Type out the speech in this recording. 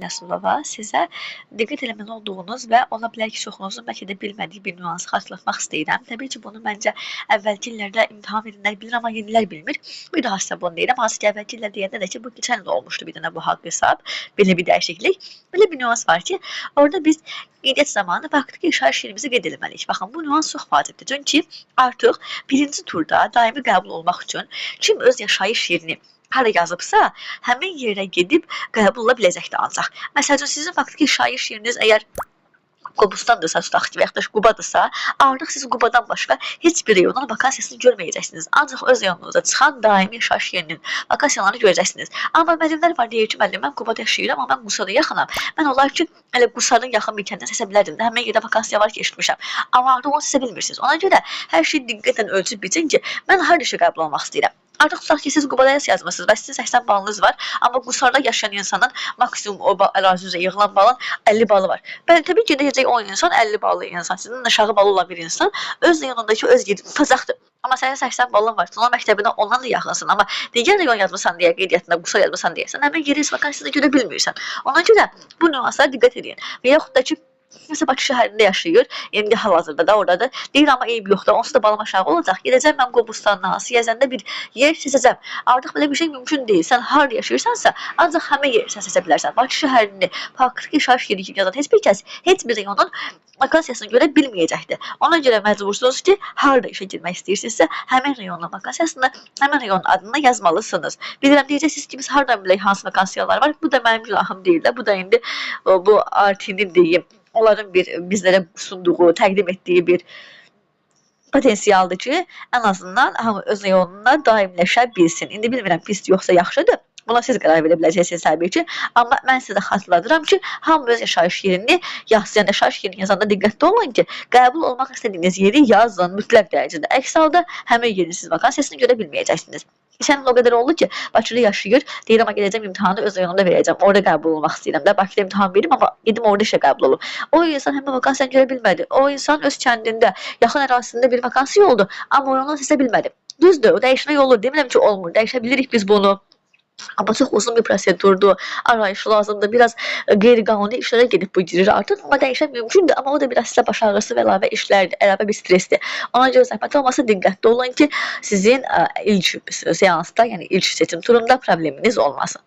Nəslova sizə diqqət eləməli olduğunuz və ola bilər ki, çoxunuzun bəlkə də bilmədiyi bir nüansı xatırlatmaq istəyirəm. Təbii ki, bunu məncə əvvəlki illərdə imtahan verenlər bilir, amma yenilər bilmir. Bir daha sizə bunu deyirəm. Hansı ki, əvvəlki illər deyəndə də ki, bu keçən il olmuşdu bir dənə bu haqq hesab, belə bir dəyişiklik. Belə bir nüans var ki, orada biz qeydiyyat zamanı vaxtı ki, şair şeirimizi qeyd etməliyik. Baxın, bu nüans çox vacibdir. Çünki artıq birinci turda daimi qəbul olmaq üçün kim öz yaşayış yerini hara yazıbsa, həmin yerə gedib qəbul ola biləcəkdir ancaq. Məsəl üçün, sizin faktiki şair şeiriniz əgər Qobustandırsa, tutaq ki, və yaxud da Qubadırsa, artıq siz Qubadan başqa heç bir rayonun vakansiyasını görməyəcəksiniz. Ancaq öz rayonunuza çıxan daimi şair şeirinin vakansiyalarını görəcəksiniz. Amma müəllimlər var, deyir ki, müəllim, mən Qubada yaşayıram, amma mən Qusada yaxınam. Mən onlar üçün elə Qusadın yaxın bir kəndən seçə bilərdim də, həmin yerdə vakansiya var ki, eşitmişəm. Amma artıq onu seçə bilmirsiniz. Ona görə hər şeyi diqqətlə ölçüb biçin ki, mən harda işə qəbul olmaq istəyirəm. Artıq tutaq ki, siz Qubada yazmısınız və sizin 80 balınız var, amma Qusarda yaşayan insanın maksimum o ərazi üzrə yığılan balın 50 balı var. Bəli, təbii ki, deyəcək o insan 50 ballı insan, sizin aşağı balı olan bir insan öz rayonundakı öz yerini tutacaqdır. Amma sənin 80 balın var, sonra məktəbinə ondan da yaxınsın, amma digər rayon yazmısan deyə, qeydiyyatında Qusar yazmısan deyə, sən həmin yeri vakansiyasını görə bilmirsən. Ona görə bu nüanslara diqqət edin. Və yaxud da ki, kimsə Bakı şəhərində yaşayır, indi hal-hazırda da oradadır. Deyir, amma eyb yoxdur, onsuz da balım aşağı olacaq. Gedəcəm mən Qobustandan, Siyəzəndə bir yer seçəcəm. Artıq belə bir şey mümkün deyil. Sən harada yaşayırsansa, ancaq həmin yeri sən seçə bilərsən. Bakı şəhərində, faktiki şair yeri kimi yazan heç bir kəs, heç bir rayonun vakansiyasını görə bilməyəcəkdir. Ona görə məcbursunuz ki, harada işə girmək istəyirsinizsə, həmin rayonun vakansiyasını, həmin rayonun adını yazmalısınız. Bilirəm, deyəcəksiniz ki, biz haradan bilək hansı vakansiyalar var? Bu da mənim günahım deyil də. Bu da indi bu RT-nin deyim, onların bizlərə sunduğu, təqdim etdiyi bir potensialdır ki, ən azından hamı öz rayonuna daimləşə bilsin. İndi bilmirəm, pis yoxsa yaxşıdır. Buna siz qərar verə biləcəksiniz təbii ki. Amma mən sizə xatırladıram ki, hamı öz yaşayış yerini yazanda, yaşayış yerini yazanda diqqətli olun ki, qəbul olmaq istədiyiniz yeri yazın mütləq dərəcədə. Əks halda həmin yerin siz vakansiyasını görə bilməyəcəksiniz. Keçən il o qədər oldu ki, Bakıda yaşayır, deyirəm, gedəcəm imtahanı öz rayonumda verəcəm, orada qəbul olmaq istəyirəm də, Bakıda imtahan verim, amma gedim orada işə qəbul olum. O insan həmin vakansiyanı görə bilmədi. O insan öz kəndində, yaxın ərazisində bir vakansiya oldu, amma onu seçə bilmədi. Düzdür, o dəyişmək olur, demirəm ki, olmur, dəyişə bilirik biz bunu. Amma çox uzun bir prosedurdur, arayış lazımdır, biraz qeyri-qanuni işlərə gedib bu girir artıq, amma dəyişən mümkündür, amma o da biraz sizə baş ağrısı və əlavə işlərdir, əlavə bir stresdir. Ona görə zəhmət olmasa diqqətli olun ki, sizin ilk seansda, yəni ilk seçim turunda probleminiz olmasın.